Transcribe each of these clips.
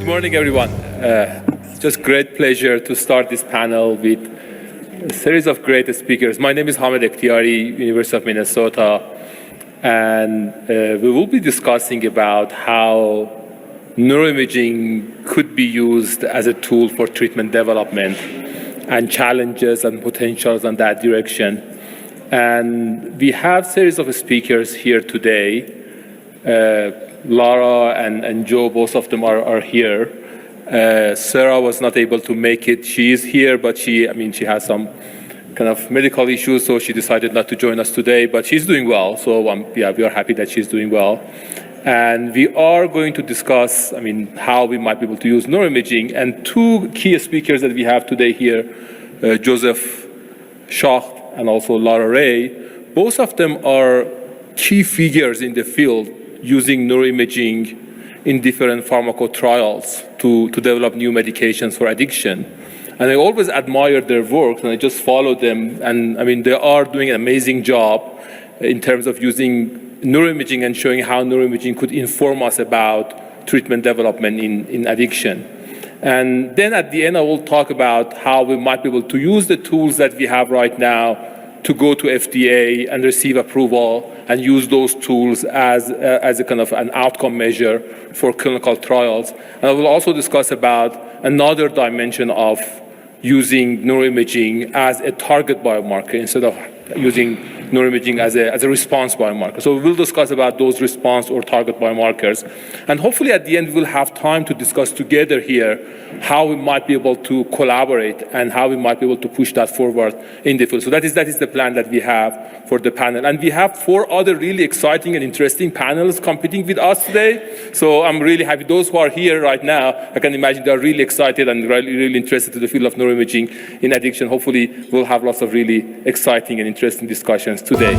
Good morning, everyone. It's just great pleasure to start this panel with a series of great speakers. My name is Hamed Ektiari, University of Minnesota, and we will be discussing about how neuroimaging could be used as a tool for treatment development and challenges and potentials in that direction. And we have a series of speakers here today. Lara and Joe, both of them are here. Sarah was not able to make it. She is here, but she has some kind of medical issues, so she decided not to join us today, but she's doing well. So we are happy that she's doing well. And we are going to discuss, how we might be able to use neuroimaging. And two key speakers that we have today here, Joseph Schacht and also Lara Ray, both of them are key figures in the field using neuroimaging in different pharmaco trials to develop new medications for addiction. And I always admire their work, and I just follow them. And they are doing an amazing job in terms of using neuroimaging and showing how neuroimaging could inform us about treatment development in addiction. And then at the end, I will talk about how we might be able to use the tools that we have right now to go to FDA and receive approval and use those tools as a kind of an outcome measure for clinical trials. And I will also discuss about another dimension of using neuroimaging as a target biomarker instead of using neuroimaging as a response biomarker. So we will discuss about those response or target biomarkers. And hopefully at the end, we'll have time to discuss together here how we might be able to collaborate and how we might be able to push that forward in the field. So that is the plan that we have for the panel. And we have 4 other really exciting and interesting panels competing with us today. So I'm really happy. Those who are here right now, I can imagine they're really excited and really interested in the field of neuroimaging in addiction. Hopefully we'll have lots of really exciting and interesting discussions today.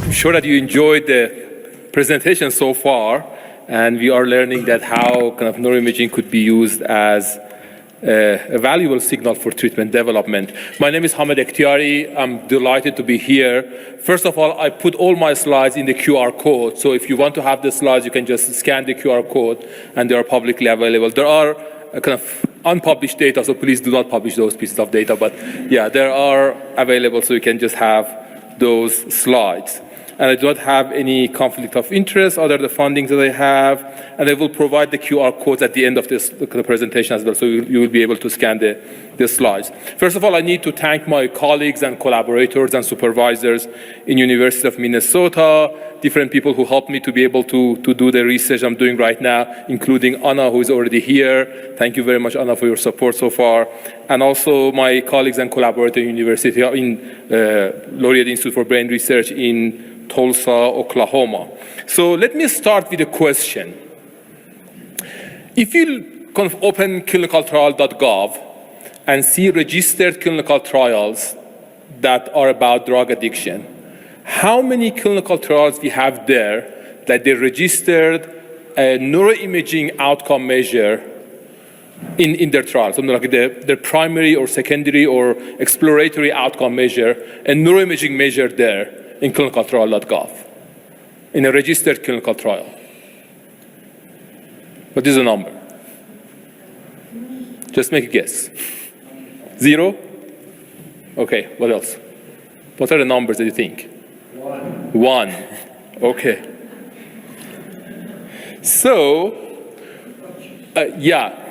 I'm sure that you enjoyed the presentation so far, and we are learning that how kind of neuroimaging could be used as a valuable signal for treatment development. My name is Hamed Ektiari. I'm delighted to be here. First of all, I put all my slides in the QR code, so if you want to have the slides, you can just scan the QR code, and they are publicly available. There are kind of unpublished data, so please do not publish those pieces of data, but yeah, they are available, so you can just have those slides. And I do not have any conflict of interest other than the funding that I have, and I will provide the QR codes at the end of this presentation as well, so you will be able to scan the slides. First of all, I need to thank my colleagues and collaborators and supervisors in University of Minnesota, different people who helped me to be able to do the research I'm doing right now, including Anna, who is already here. Thank you very much, Anna, for your support so far. And also my colleagues and collaborators in University in Laureate Institute for Brain Research in Tulsa, Oklahoma. So let me start with a question. If you kind of open clinicaltrial.gov and see registered clinical trials that are about drug addiction, how many clinical trials we have there that they registered a neuroimaging outcome measure in their trials, something like their primary or secondary or exploratory outcome measure, a neuroimaging measure there in clinicaltrial.gov, in a registered clinical trial? What is the number? Just make a guess. 0? Okay, what else? What are the numbers that you think? 1. Okay. So, yeah.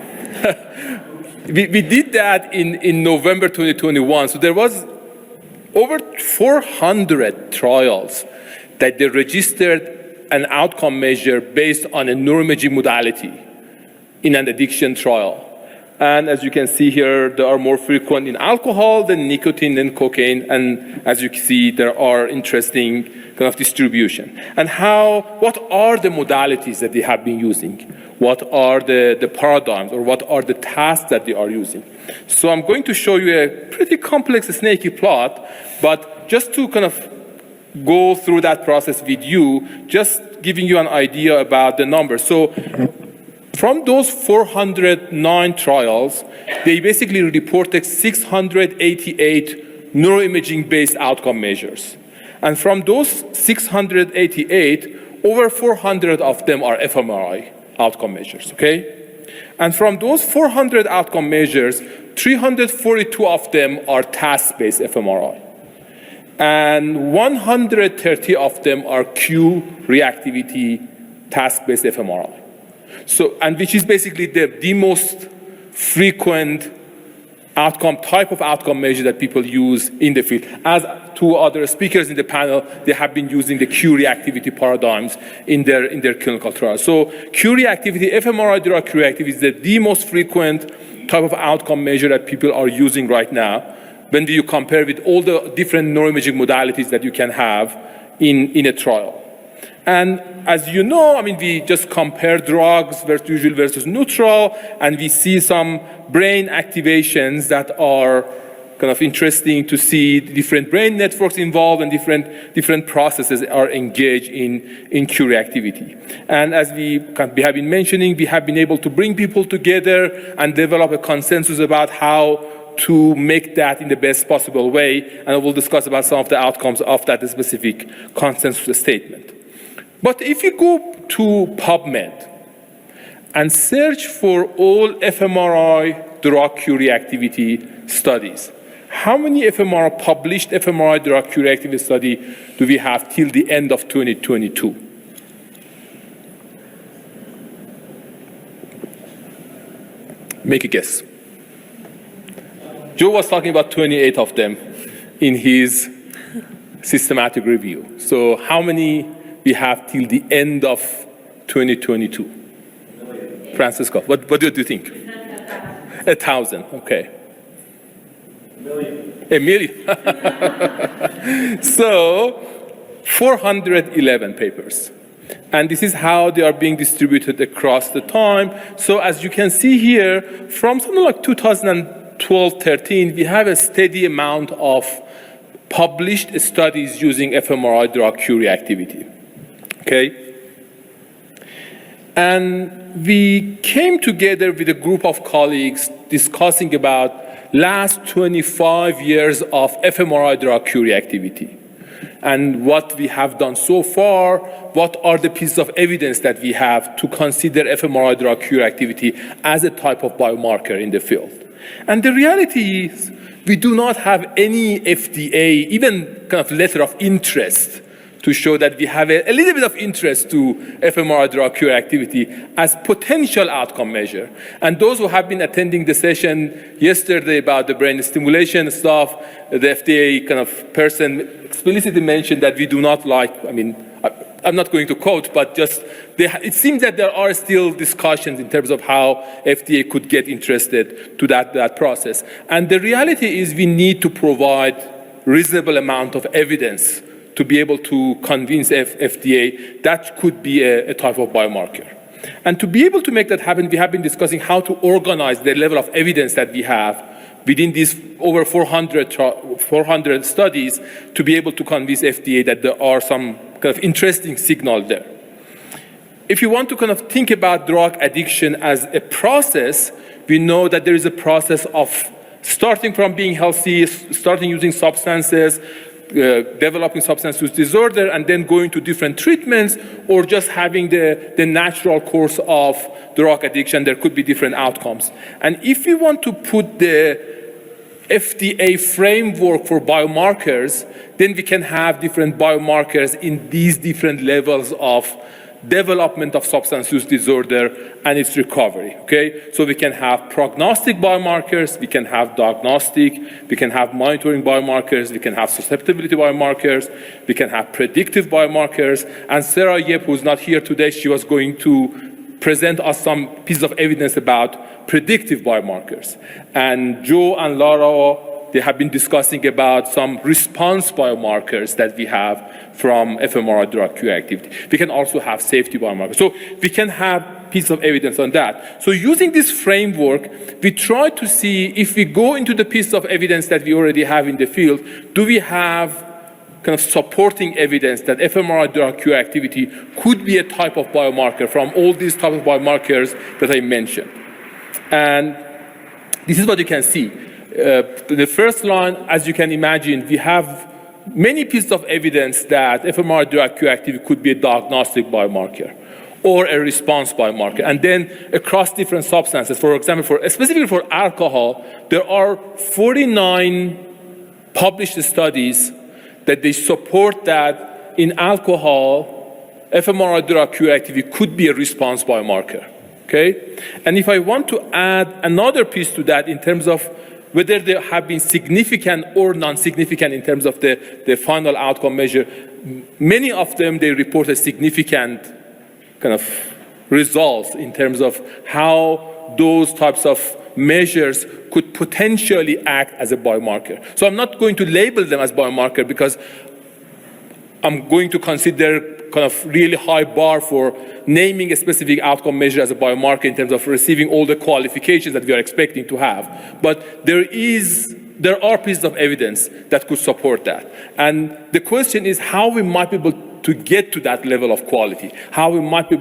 we did that in November 2021. So there was over 400 trials that they registered an outcome measure based on a neuroimaging modality in an addiction trial. And as you can see here, they are more frequent in alcohol than nicotine and cocaine. And as you can see, there are interesting kind of distribution. And what are the modalities that they have been using? What are the paradigms, or what are the tasks that they are using? So I'm going to show you a pretty complex snaky plot, but just to kind of go through that process with you, just giving you an idea about the numbers. So from those 409 trials, they basically reported 688 neuroimaging-based outcome measures. And from those 688, over 400 of them are fMRI outcome measures, okay? And from those 400 outcome measures, 342 of them are task-based fMRI. And 130 of them are Q reactivity task-based fMRI. So, and which is basically the most frequent type of outcome measure that people use in the field. As two other speakers in the panel, they have been using the Q reactivity paradigms in their clinical trials. So Q reactivity, fMRI drug Q reactivity is the most frequent type of outcome measure that people are using right now when you compare with all the different neuroimaging modalities that you can have in a trial. And as you know, I mean, we just compare drugs versus usual versus neutral, and we see some brain activations that are kind of interesting to see different brain networks involved and different processes are engaged in Q reactivity. And as we have been mentioning, we have been able to bring people together and develop a consensus about how to make that in the best possible way, and I will discuss about some of the outcomes of that specific consensus statement. But if you go to PubMed and search for all fMRI drug Q reactivity studies, how many published fMRI drug Q reactivity study do we have till the end of 2022? Make a guess. Joe was talking about 28 of them in his systematic review. So how many we have till the end of 2022? Francisco, what do you think? 1,000, okay. A million. So 411 papers. And this is how they are being distributed across the time. So as you can see here, from something like 2012-13, we have a steady amount of published studies using fMRI drug Q reactivity. Okay? And we came together with a group of colleagues discussing about last 25 years of fMRI drug Q reactivity and what we have done so far, what are the pieces of evidence that we have to consider fMRI drug Q reactivity as a type of biomarker in the field. And the reality is we do not have any FDA, even kind of letter of interest to show that we have a little bit of interest to fMRI drug Q reactivity as potential outcome measure. And those who have been attending the session yesterday about the brain stimulation stuff, the FDA kind of person explicitly mentioned that we do not like, I mean, I'm not going to quote, but just it seems that there are still discussions in terms of how FDA could get interested to that process. And the reality is we need to provide reasonable amount of evidence to be able to convince FDA that could be a type of biomarker. And to be able to make that happen, we have been discussing how to organize the level of evidence that we have within these over 400 studies to be able to convince FDA that there are some kind of interesting signal there. If you want to kind of think about drug addiction as a process, we know that there is a process of starting from being healthy, starting using substances, developing substance use disorder, and then going to different treatments, or just having the natural course of drug addiction. There could be different outcomes. And if we want to put the FDA framework for biomarkers, then we can have different biomarkers in these different levels of development of substance use disorder and its recovery, okay? So we can have prognostic biomarkers, we can have diagnostic, we can have monitoring biomarkers, we can have susceptibility biomarkers, we can have predictive biomarkers. And Sarah Yep, who's not here today, she was going to present us some pieces of evidence about predictive biomarkers. And Joe and Laura, they have been discussing about some response biomarkers that we have from fMRI drug Q activity. We can also have safety biomarkers. So we can have pieces of evidence on that. So using this framework, we try to see if we go into the pieces of evidence that we already have in the field, do we have kind of supporting evidence that fMRI drug Q activity could be a type of biomarker from all these types of biomarkers that I mentioned. And this is what you can see. The first line, as you can imagine, we have many pieces of evidence that fMRI-derived Q activity could be a diagnostic biomarker or a response biomarker. And then across different substances, for example, specifically for alcohol, there are 49 published studies that they support that in alcohol, fMRI-derived Q activity could be a response biomarker, okay? And if I want to add another piece to that in terms of whether they have been significant or non-significant in terms of the final outcome measure, many of them, they report a significant kind of results in terms of how those types of measures could potentially act as a biomarker. So I'm not going to label them as biomarker because I'm going to consider kind of really high bar for naming a specific outcome measure as a biomarker in terms of receiving all the qualifications that we are expecting to have. But there are pieces of evidence that could support that. And the question is how we might be able to get to that level of quality, how we might be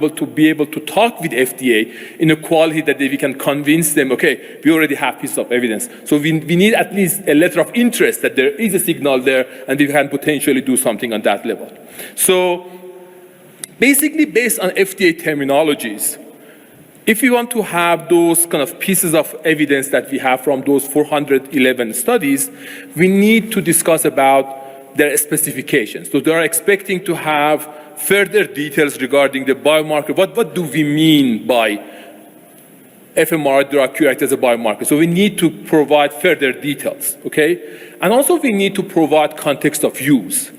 able to talk with FDA in a quality that we can convince them, okay, we already have pieces of evidence. So we need at least a letter of interest that there is a signal there and we can potentially do something on that level. So basically based on FDA terminologies, if we want to have those kind of pieces of evidence that we have from those 411 studies, we need to discuss about their specifications. So they are expecting to have further details regarding the biomarker. What do we mean by fMRI-derived Q activity as a biomarker? So we need to provide further details, okay? And also we need to provide context of use,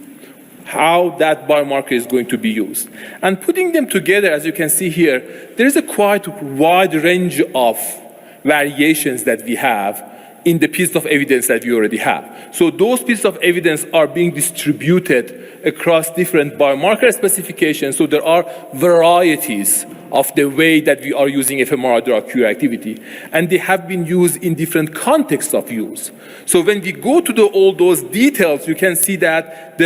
how that biomarker is going to be used. And putting them together, as you can see here, there is a quite wide range of variations that we have in the pieces of evidence that we already have. So those pieces of evidence are being distributed across different biomarker specifications. So there are varieties of the way that we are using fMRI-derived Q activity. And they have been used in different contexts of use. So when we go to all those details, you can see that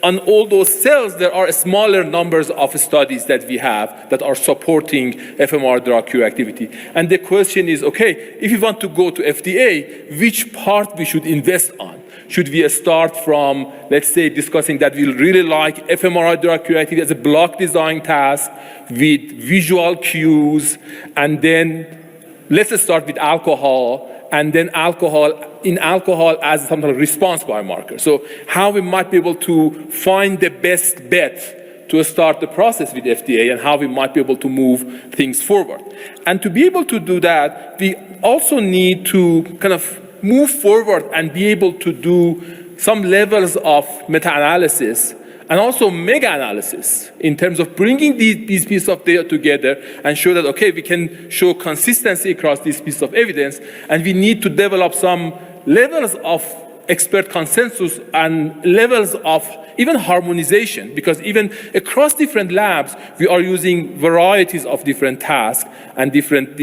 on all those cells, there are smaller numbers of studies that we have that are supporting fMRI-derived Q activity. And the question is, okay, if we want to go to FDA, which part we should invest on? Should we start from, let's say, discussing that we really like fMRI-derived Q activity as a block design task with visual cues, and then let's start with alcohol, and then in alcohol as some sort of response biomarker. So how we might be able to find the best bet to start the process with FDA and how we might be able to move things forward. And to be able to do that, we also need to kind of move forward and be able to do some levels of meta-analysis and also mega-analysis in terms of bringing these pieces of data together and show that, okay, we can show consistency across these pieces of evidence, and we need to develop some levels of expert consensus and levels of even harmonization, because even across different labs, we are using varieties of different tasks and different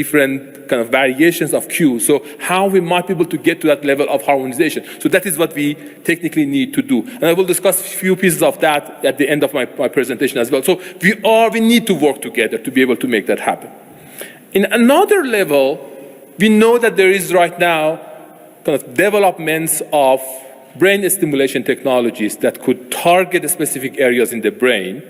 kind of variations of cues. So how we might be able to get to that level of harmonization. So that is what we technically need to do. And I will discuss a few pieces of that at the end of my presentation as well. So we need to work together to be able to make that happen. In another level, we know that there is right now kind of developments of brain stimulation technologies that could target specific areas in the brain.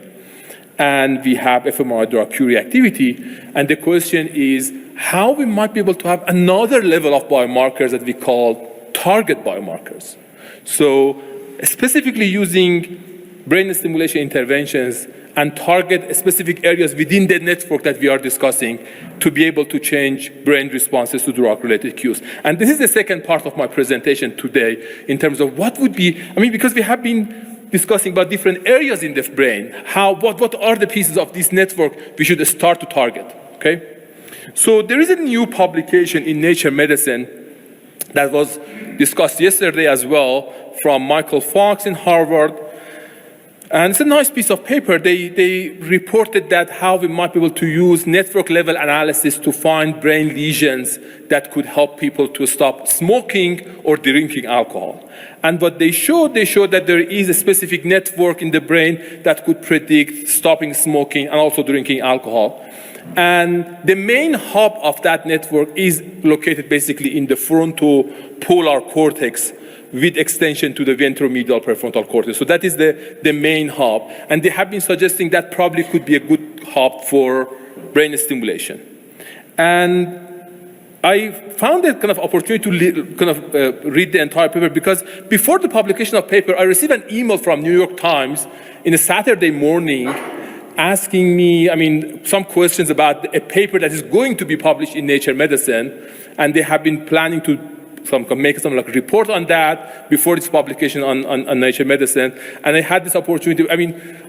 And we have fMRI-derived Q reactivity. And the question is how we might be able to have another level of biomarkers that we call target biomarkers. So specifically using brain stimulation interventions and target specific areas within the network that we are discussing to be able to change brain responses to drug-related cues. And this is the second part of my presentation today in terms of what would be, because we have been discussing about different areas in the brain, what are the pieces of this network we should start to target, okay? So there is a new publication in Nature Medicine that was discussed yesterday as well from Michael Fox in Harvard. And it's a nice piece of paper. They reported that how we might be able to use network-level analysis to find brain lesions that could help people to stop smoking or drinking alcohol. And what they showed that there is a specific network in the brain that could predict stopping smoking and also drinking alcohol. And the main hub of that network is located basically in the frontopolar cortex with extension to the ventromedial prefrontal cortex. So that is the main hub. And they have been suggesting that probably could be a good hub for brain stimulation. And I found a kind of opportunity to read the entire paper because before the publication of paper, I received an email from New York Times in a Saturday morning asking me, some questions about a paper that is going to be published in Nature Medicine, and they have been planning to make some report on that before its publication on Nature Medicine. And I had this opportunity.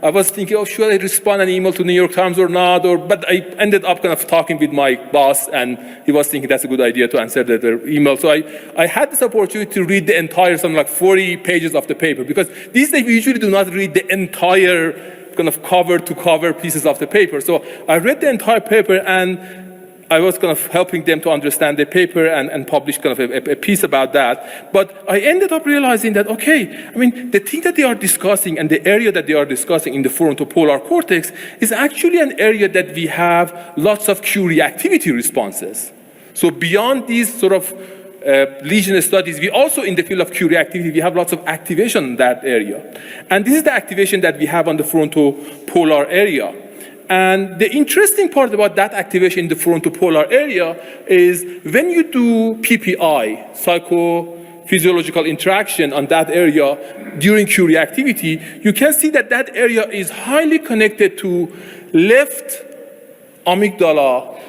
I was thinking, oh, should I respond an email to New York Times or not? But I ended up kind of talking with my boss, and he was thinking that's a good idea to answer the email. So I had this opportunity to read the entire, 40 pages of the paper, because these days we usually do not read the entire kind of cover-to-cover pieces of the paper. So I read the entire paper, and I was kind of helping them to understand the paper and publish kind of a piece about that. But I ended up realizing that, okay, the thing that they are discussing and the area that they are discussing in the frontopolar cortex is actually an area that we have lots of cue reactivity responses. So beyond these sort of lesion studies, we also, in the field of cue reactivity, we have lots of activation in that area. And this is the activation that we have on the frontopolar area. And the interesting part about that activation in the frontopolar area is when you do PPI, psychophysiological interaction on that area during cue reactivity, you can see that that area is highly connected to left amygdala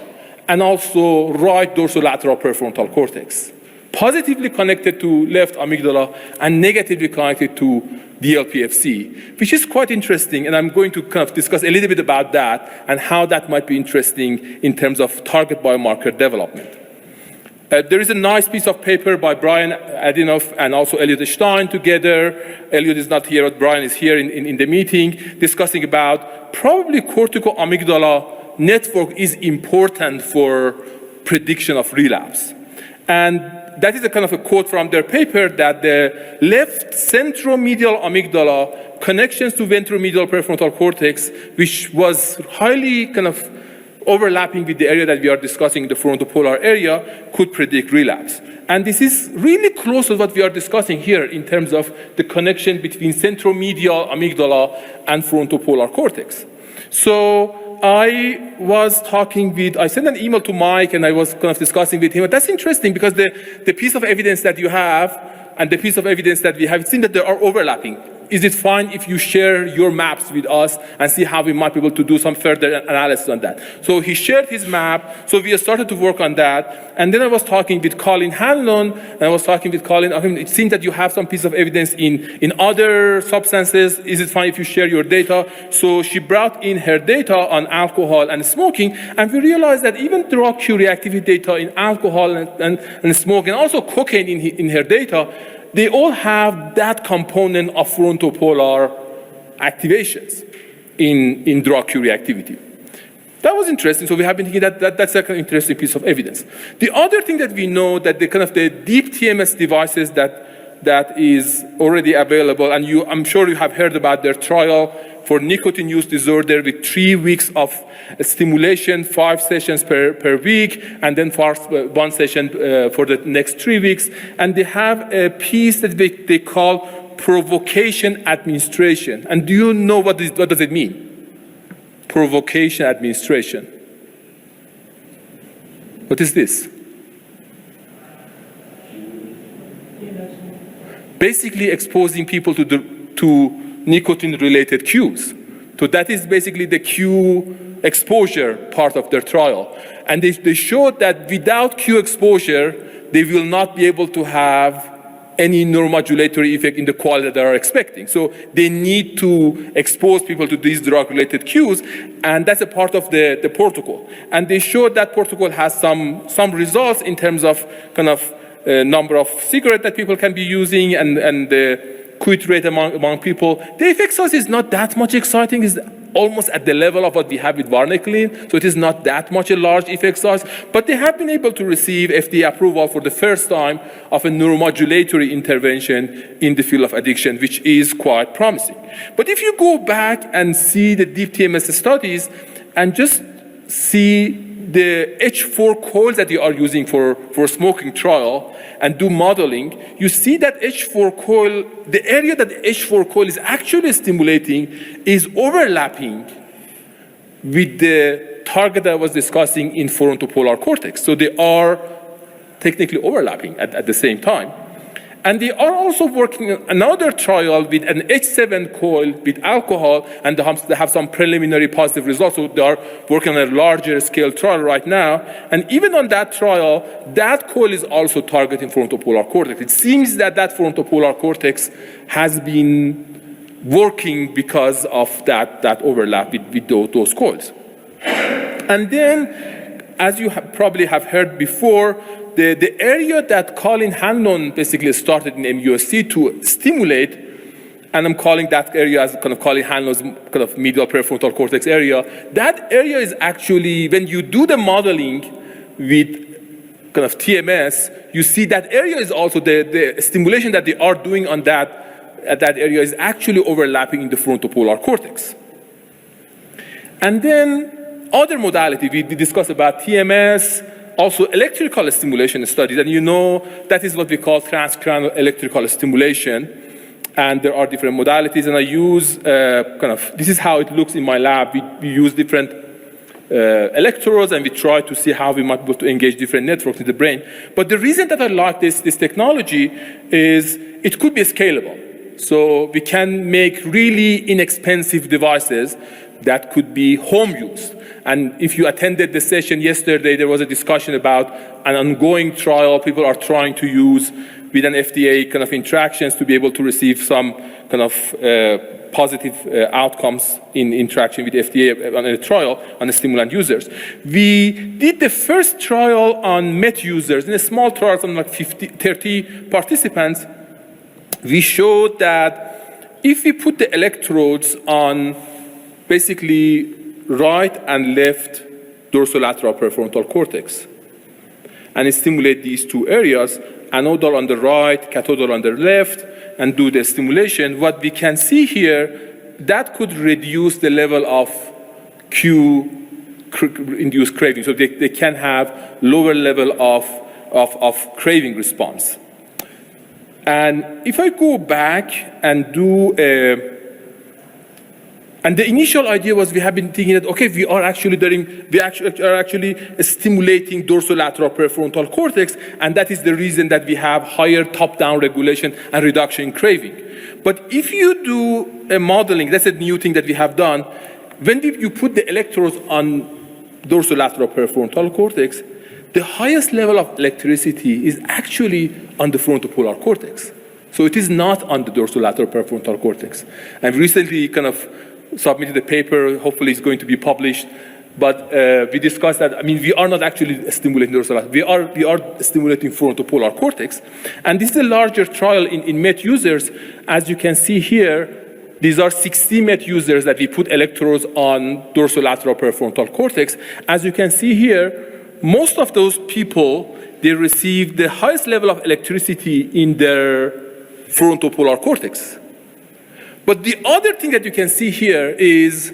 and also right dorsolateral prefrontal cortex. Positively connected to left amygdala and negatively connected to DLPFC, which is quite interesting, and I'm going to kind of discuss a little bit about that and how that might be interesting in terms of target biomarker development. There is a nice piece of paper by Brian Adinoff and also Elliot Stein together. Elliot is not here, but Brian is here in the meeting, discussing about probably cortico-amygdala network is important for prediction of relapse. And that is a kind of a quote from their paper that the left centromedial amygdala connections to ventromedial prefrontal cortex, which was highly kind of overlapping with the area that we are discussing, the frontopolar area, could predict relapse. And this is really close to what we are discussing here in terms of the connection between centromedial amygdala and frontopolar cortex. So I sent an email to Mike, and I was kind of discussing with him. But that's interesting because the piece of evidence that you have and the piece of evidence that we have, it seems that they are overlapping. Is it fine if you share your maps with us and see how we might be able to do some further analysis on that? So he shared his map, so we started to work on that. And then I was talking with Colin Hanlon, and I was talking with Colin, it seems that you have some piece of evidence in other substances. Is it fine if you share your data? So she brought in her data on alcohol and smoking, and we realized that even drug cue reactivity data in alcohol and smoking, and also cocaine in her data, they all have that component of frontopolar activations in drug cue reactivity. That was interesting. So we have been thinking that's an interesting piece of evidence. The other thing that we know that the deep TMS devices that is already available, and I'm sure you have heard about their trial for nicotine use disorder with 3 weeks of stimulation, 5 sessions per week, and then one session for the next 3 weeks. And they have a piece that they call provocation administration. And do you know what does it mean? Provocation administration. What is this? Basically exposing people to nicotine-related cues. So that is basically the cue exposure part of their trial. And they showed that without cue exposure, they will not be able to have any neuromodulatory effect in the quality that they are expecting. So they need to expose people to these drug-related cues, and that's a part of the protocol. And they showed that protocol has some results in terms of kind of number of cigarettes that people can be using and the quit rate among people. The effect size is not that much exciting. It's almost at the level of what we have with varnicline, so it is not that much a large effect size, but they have been able to receive FDA approval for the first time of a neuromodulatory intervention in the field of addiction, which is quite promising. But if you go back and see the deep TMS studies and just see the H4 coils that you are using for smoking trial and do modeling, you see that H4 coil, the area that the H4 coil is actually stimulating is overlapping with the target that I was discussing in frontopolar cortex. So they are technically overlapping at the same time. And they are also working on another trial with an H7 coil with alcohol, and they have some preliminary positive results. So they are working on a larger scale trial right now. And even on that trial, that coil is also targeting frontopolar cortex. It seems that that frontopolar cortex has been working because of that overlap with those coils. And then, as you probably have heard before, the area that Colin Hanlon basically started in MUSC to stimulate, and I'm calling that area as kind of Colin Hanlon's kind of medial prefrontal cortex area, that area is actually, when you do the modeling with kind of TMS, you see that area is also the stimulation that they are doing on that area is actually overlapping in the frontopolar cortex. And then other modality, we discussed about TMS, also electrical stimulation studies, and you know that is what we call transcranial electrical stimulation, and there are different modalities, and I use this is how it looks in my lab. We use different electrodes, and we try to see how we might be able to engage different networks in the brain. But the reason that I like this technology is it could be scalable. So we can make really inexpensive devices that could be home use. And if you attended the session yesterday, there was a discussion about an ongoing trial people are trying to use with an FDA kind of interactions to be able to receive some kind of positive outcomes in interaction with FDA on a trial on the stimulant users. We did the first trial on MET users in a small trial, something like 30 participants. We showed that if we put the electrodes on basically right and left dorsolateral prefrontal cortex, and stimulate these two areas, anodal on the right, cathodal on the left, and do the stimulation, what we can see here, that could reduce the level of cue-induced craving. So they can have lower level of craving response. And if I go back and do and the initial idea was we have been thinking that, okay, we are actually stimulating dorsolateral prefrontal cortex, and that is the reason that we have higher top-down regulation and reduction in craving. But if you do a modeling, that's a new thing that we have done, when you put the electrodes on dorsolateral prefrontal cortex, the highest level of electricity is actually on the frontopolar cortex. So it is not on the dorsolateral prefrontal cortex. And recently kind of submitted a paper, hopefully it's going to be published, but we discussed that, I mean, we are not actually stimulating dorsolateral, we are stimulating frontopolar cortex. And this is a larger trial in MET users. As you can see here, these are 60 MET users that we put electrodes on dorsolateral prefrontal cortex. As you can see here, most of those people, they receive the highest level of electricity in their frontopolar cortex. But the other thing that you can see here is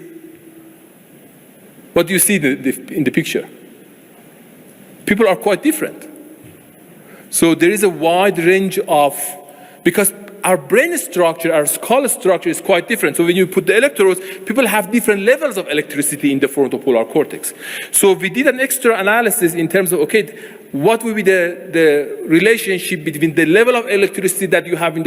what you see in the picture. People are quite different. So there is a wide range of, because our brain structure, our skull structure is quite different. So when you put the electrodes, people have different levels of electricity in the frontopolar cortex. So we did an extra analysis in terms of, okay, what will be the relationship between the level of electricity that you have in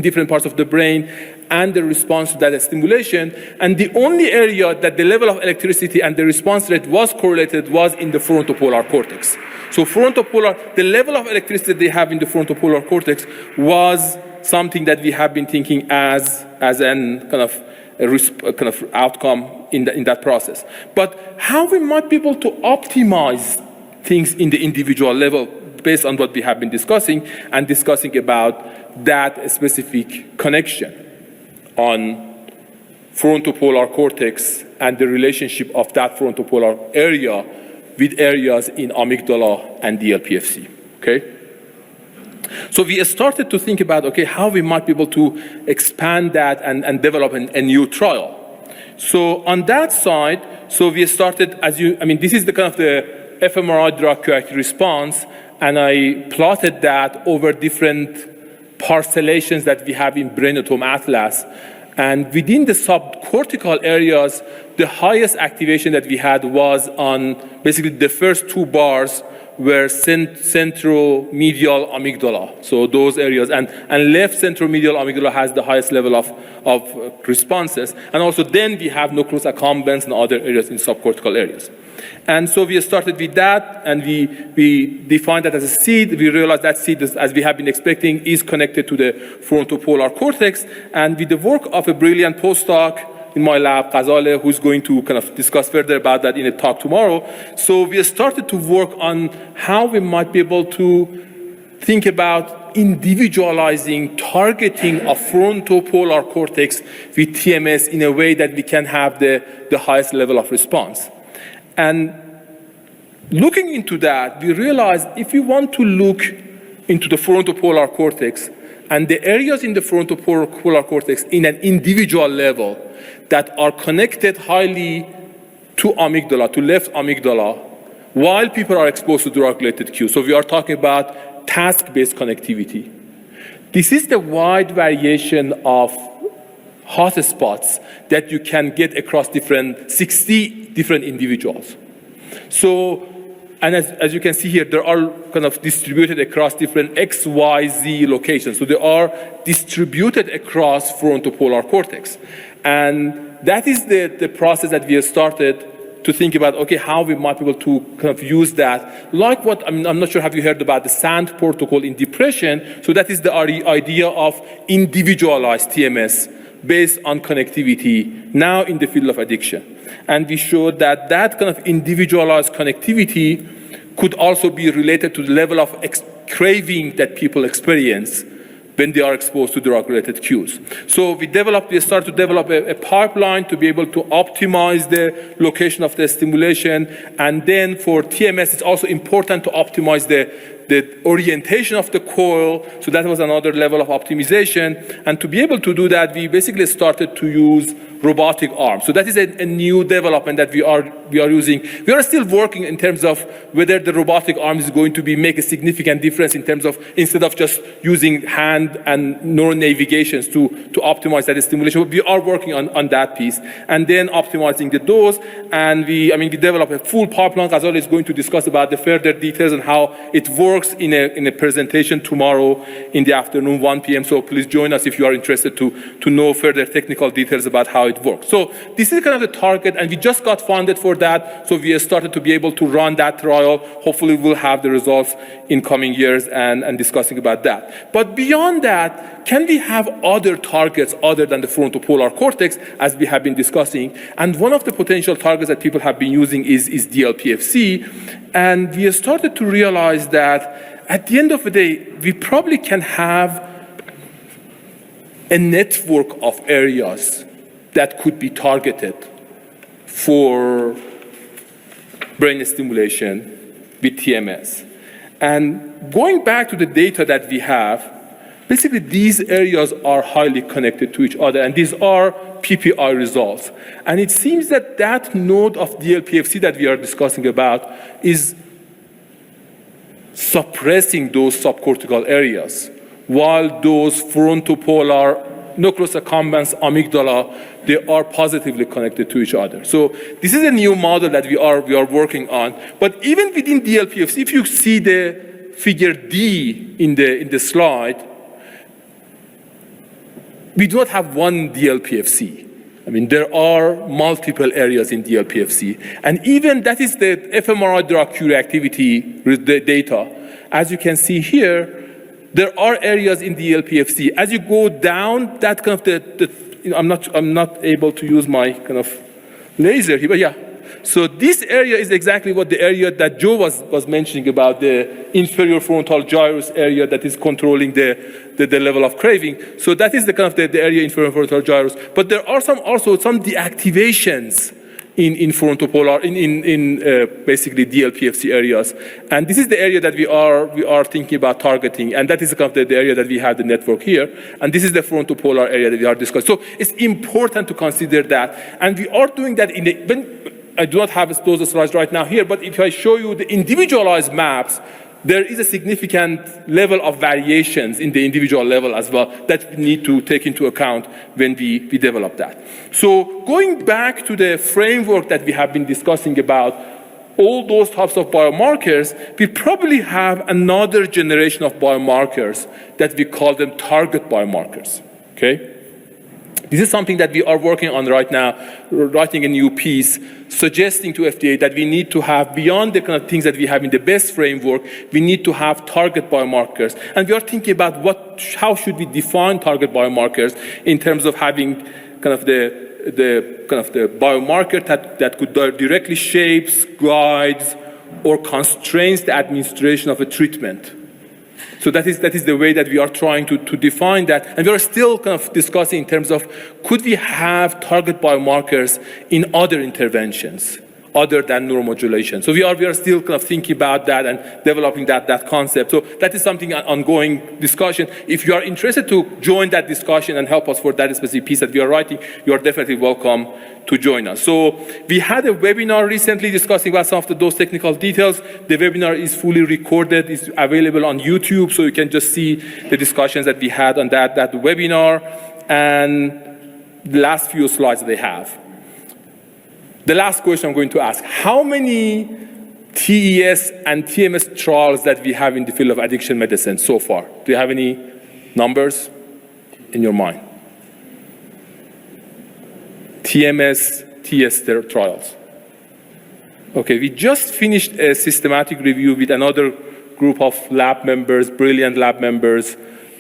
different parts of the brain and the response to that stimulation. And the only area that the level of electricity and the response rate was correlated was in the frontopolar cortex. So the level of electricity they have in the frontopolar cortex was something that we have been thinking as an kind of outcome in that process. But how we might be able to optimize things in the individual level based on what we have been discussing about that specific connection on frontopolar cortex and the relationship of that frontopolar area with areas in amygdala and DLPFC, okay? So we started to think about, okay, how we might be able to expand that and develop a new trial. So on that side, so we started, this is the kind of fMRI drug-to-active response, and I plotted that over different parcellations that we have in Brainotome Atlas. And within the subcortical areas, the highest activation that we had was on basically the first two bars were centromedial amygdala, so those areas. And left centromedial amygdala has the highest level of responses. And also then we have nucleus accumbens and other areas in subcortical areas. And so we started with that, and we defined that as a seed. We realized that seed, as we have been expecting, is connected to the frontopolar cortex. And with the work of a brilliant postdoc in my lab, Ghazale, who's going to kind of discuss further about that in a talk tomorrow. So we started to work on how we might be able to think about individualizing targeting of frontopolar cortex with TMS in a way that we can have the highest level of response. And looking into that, we realized if you want to look into the frontopolar cortex and the areas in the frontopolar cortex in an individual level that are connected highly to amygdala, to left amygdala, while people are exposed to drug-related cues. So we are talking about task-based connectivity. This is the wide variation of hotspots that you can get across 60 different individuals. So, and as you can see here, they are kind of distributed across different X, Y, Z locations. So they are distributed across frontopolar cortex. And that is the process that we have started to think about, okay, how we might be able to kind of use that. Like what, I'm not sure, have you heard about the SAND protocol in depression? So that is the idea of individualized TMS based on connectivity now in the field of addiction. And we showed that that kind of individualized connectivity could also be related to the level of craving that people experience when they are exposed to drug-related cues. So we started to develop a pipeline to be able to optimize the location of the stimulation. And then for TMS, it's also important to optimize the orientation of the coil. So that was another level of optimization. And to be able to do that, we basically started to use robotic arms. So that is a new development that we are using. We are still working in terms of whether the robotic arm is going to make a significant difference in terms of, instead of just using hand and neural navigations to optimize that stimulation. We are working on that piece. And then optimizing the dose. And we develop a full pipeline. Ghazale is going to discuss about the further details and how it works in a presentation tomorrow in the afternoon, 1 p.m. So please join us if you are interested to know further technical details about how it works. So this is kind of the target, and we just got funded for that. So we started to be able to run that trial. Hopefully we'll have the results in coming years and discussing about that. But beyond that, can we have other targets other than the frontopolar cortex, as we have been discussing? And one of the potential targets that people have been using is DLPFC. And we started to realize that at the end of the day, we probably can have a network of areas that could be targeted for brain stimulation with TMS. And going back to the data that we have, basically these areas are highly connected to each other, and these are PPI results. And it seems that that node of DLPFC that we are discussing about is suppressing those subcortical areas, while those frontopolar nucleus accumbens, amygdala, they are positively connected to each other. So this is a new model that we are working on. But even within DLPFC, if you see the figure D in the slide, we do not have one DLPFC. There are multiple areas in DLPFC. And even that is the fMRI drug-cure activity data. As you can see here, there are areas in DLPFC. As you go down, that kind of I'm not able to use my kind of laser here, but yeah. So this area is exactly what the area that Joe was mentioning about, the inferior frontal gyrus area that is controlling the level of craving. So that is the kind of the area inferior frontal gyrus. But there are also some deactivations in frontopolar, basically DLPFC areas. And this is the area that we are thinking about targeting. And that is kind of the area that we have the network here. And this is the frontopolar area that we are discussing. So it's important to consider that. And we are doing that I do not have those slides right now here, but if I show you the individualized maps, there is a significant level of variations in the individual level as well that we need to take into account when we develop that. So going back to the framework that we have been discussing about all those types of biomarkers, we probably have another generation of biomarkers that we call them target biomarkers, okay? This is something that we are working on right now, writing a new piece, suggesting to FDA that we need to have, beyond the kind of things that we have in the BEST framework, we need to have target biomarkers. And we are thinking about how should we define target biomarkers in terms of having kind of the biomarker that could directly shapes, guides, or constrains the administration of a treatment. So that is the way that we are trying to define that. And we are still kind of discussing in terms of, could we have target biomarkers in other interventions other than neuromodulation? So we are still kind of thinking about that and developing that concept. So that is something, an ongoing discussion. If you are interested to join that discussion and help us for that specific piece that we are writing, you are definitely welcome to join us. So we had a webinar recently discussing about some of those technical details. The webinar is fully recorded, is available on YouTube, so you can just see the discussions that we had on that webinar, and the last few slides they have. The last question I'm going to ask, how many TES and TMS trials that we have in the field of addiction medicine so far? Do you have any numbers in your mind? TMS, TS trials. Okay, we just finished a systematic review with another group of lab members, brilliant lab members,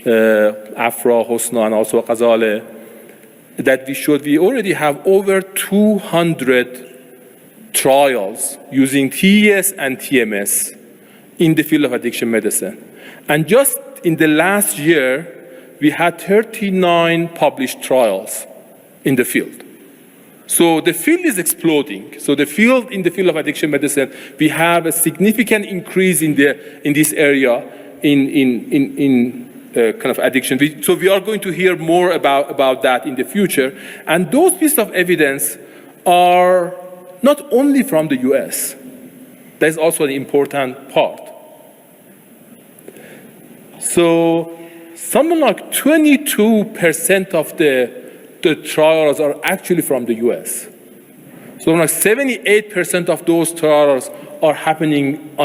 Afra, Hosna, and also Ghazale, that we showed we already have over 200 trials using TES and TMS in the field of addiction medicine. And just in the last year, we had 39 published trials in the field. So the field is exploding. So the field in the field of addiction medicine, we have a significant increase in this area in kind of addiction. So we are going to hear more about that in the future. And those pieces of evidence are not only from the US. That is also an important part. So something like 22% of the trials are actually from the US. So like 78% of those trials are happening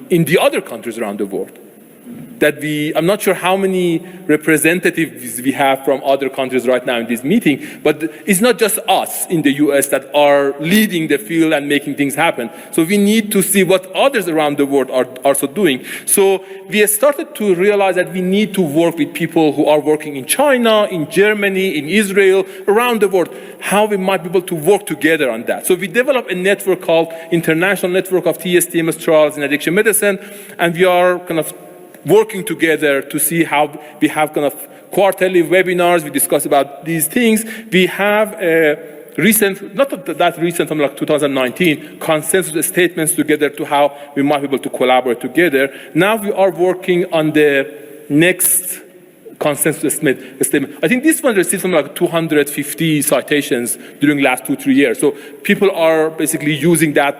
in the other countries around the world. I'm not sure how many representatives we have from other countries right now in this meeting, but it's not just us in the US that are leading the field and making things happen. So we need to see what others around the world are also doing. So we have started to realize that we need to work with people who are working in China, in Germany, in Israel, around the world, how we might be able to work together on that. So we developed a network called International Network of TS/TMS Trials in Addiction Medicine, and we are kind of working together to see how we have kind of quarterly webinars. We discuss about these things. We have a recent, not that recent, from like 2019, consensus statements together to how we might be able to collaborate together. Now we are working on the next consensus statement. I think this one received something like 250 citations during the last 2-3 years. So people are basically using that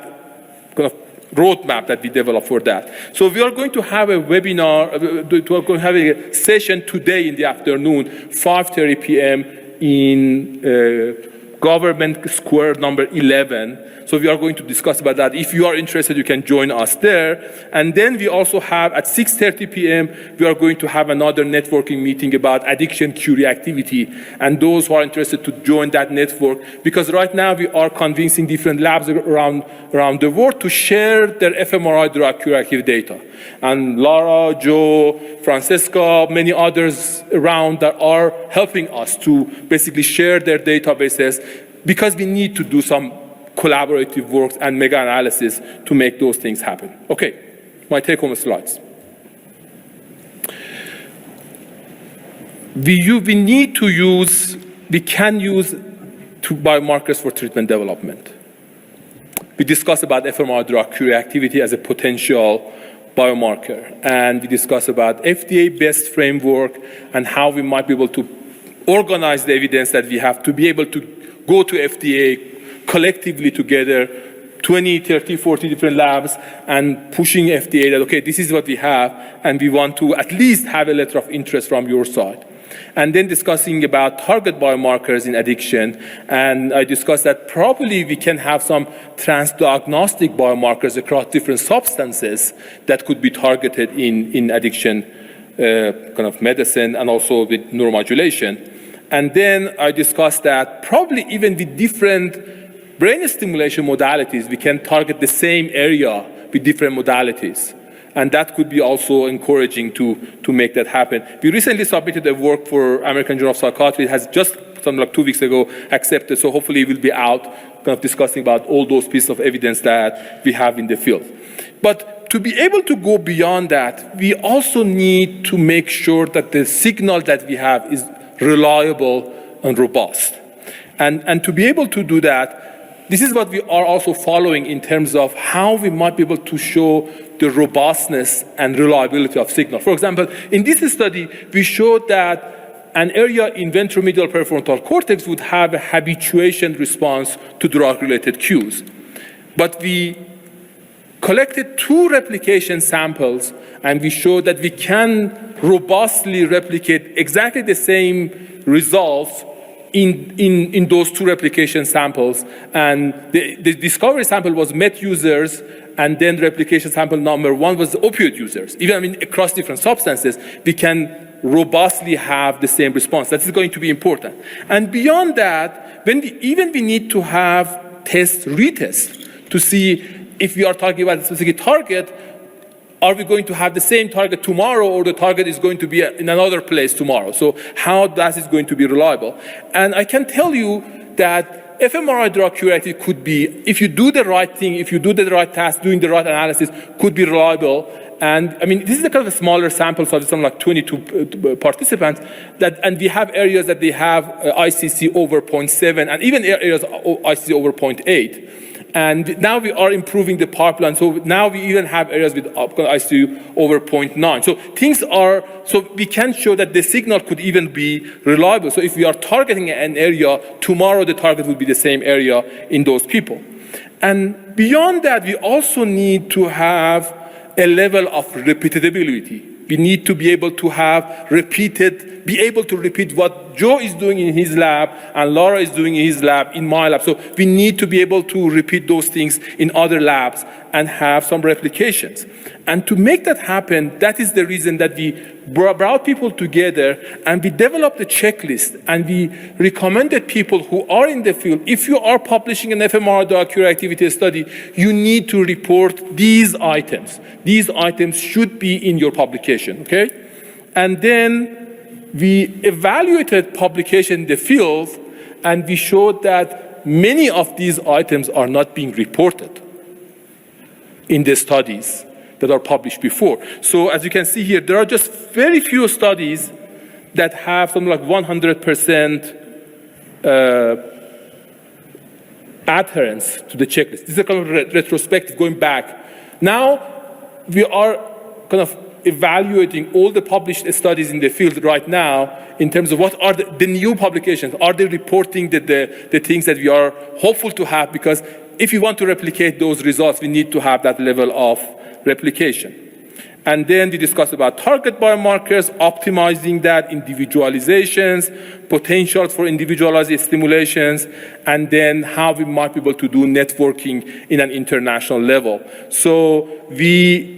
kind of roadmap that we developed for that. So we are going to have a webinar, we are going to have a session today in the afternoon, 5:30 p.m. in Government Square number 11. So we are going to discuss about that. If you are interested, you can join us there. And then we also have at 6:30 p.m., we are going to have another networking meeting about addiction cure reactivity. And those who are interested to join that network, because right now we are convincing different labs around the world to share their fMRI drug cure reactive data. And Laura, Joe, Francesca, many others around that are helping us to basically share their databases, because we need to do some collaborative work and mega-analysis to make those things happen. Okay, my take-home slides. We can use biomarkers for treatment development. We discussed about fMRI drug cure reactivity as a potential biomarker, and we discussed about FDA BEST framework and how we might be able to organize the evidence that we have to be able to go to FDA collectively together, 20, 30, 40 different labs and pushing FDA that, okay, this is what we have, and we want to at least have a letter of interest from your side. And then discussing about target biomarkers in addiction, and I discussed that probably we can have some transdiagnostic biomarkers across different substances that could be targeted in addiction kind of medicine and also with neuromodulation. And then I discussed that probably even with different brain stimulation modalities, we can target the same area with different modalities. And that could be also encouraging to make that happen. We recently submitted a work for American Journal of Psychiatry. It has just something like 2 weeks ago accepted, so hopefully it will be out kind of discussing about all those pieces of evidence that we have in the field. But to be able to go beyond that, we also need to make sure that the signal that we have is reliable and robust. And to be able to do that, this is what we are also following in terms of how we might be able to show the robustness and reliability of signal. For example, in this study, we showed that an area in ventromedial prefrontal cortex would have a habituation response to drug-related cues. But we collected 2 replication samples, and we showed that we can robustly replicate exactly the same results in those 2 replication samples. And the discovery sample was MET users, and then replication sample number 1 was opioid users. Even across different substances, we can robustly have the same response. That is going to be important. And beyond that, we need to have retest to see if we are talking about a specific target, are we going to have the same target tomorrow, or the target is going to be in another place tomorrow? So how that is going to be reliable? And I can tell you that fMRI drug curative could be, if you do the right thing, if you do the right task, doing the right analysis, could be reliable. And this is a kind of a smaller sample, so it's something like 22 participants, and we have areas that they have ICC over 0.7, and even areas of ICC over 0.8. And now we are improving the pipeline, so now we even have areas with ICC over 0.9. So we can show that the signal could even be reliable. So if we are targeting an area, tomorrow the target will be the same area in those people. And beyond that, we also need to have a level of repeatability. We need to be able to be able to repeat what Joe is doing in his lab and Laura is doing in his lab, in my lab. So we need to be able to repeat those things in other labs and have some replications. And to make that happen, that is the reason that we brought people together and we developed a checklist, and we recommended people who are in the field, if you are publishing an fMRI drug curativity study, you need to report these items. These items should be in your publication, okay? And then we evaluated publication in the field, and we showed that many of these items are not being reported in the studies that are published before. So as you can see here, there are just very few studies that have something like 100% adherence to the checklist. This is a kind of retrospective going back. Now we are kind of evaluating all the published studies in the field right now in terms of what are the new publications. Are they reporting the things that we are hopeful to have? Because if you want to replicate those results, we need to have that level of replication. And then we discussed about target biomarkers, optimizing that, individualizations, potentials for individualized stimulations, and then how we might be able to do networking in an international level. So we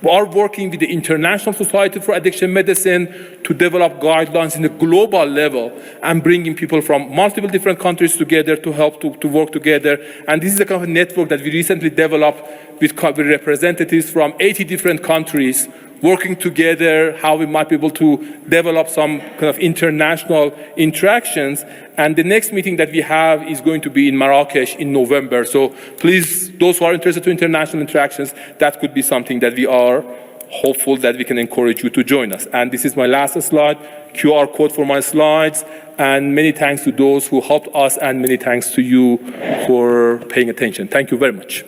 are working with the International Society for Addiction Medicine to develop guidelines in a global level and bringing people from multiple different countries together to help to work together. And this is a kind of a network that we recently developed with representatives from 80 different countries working together, how we might be able to develop some kind of international interactions. And the next meeting that we have is going to be in Marrakesh in November. So please, those who are interested in international interactions, that could be something that we are hopeful that we can encourage you to join us. And this is my last slide, QR code for my slides. And many thanks to those who helped us, and many thanks to you for paying attention. Thank you very much.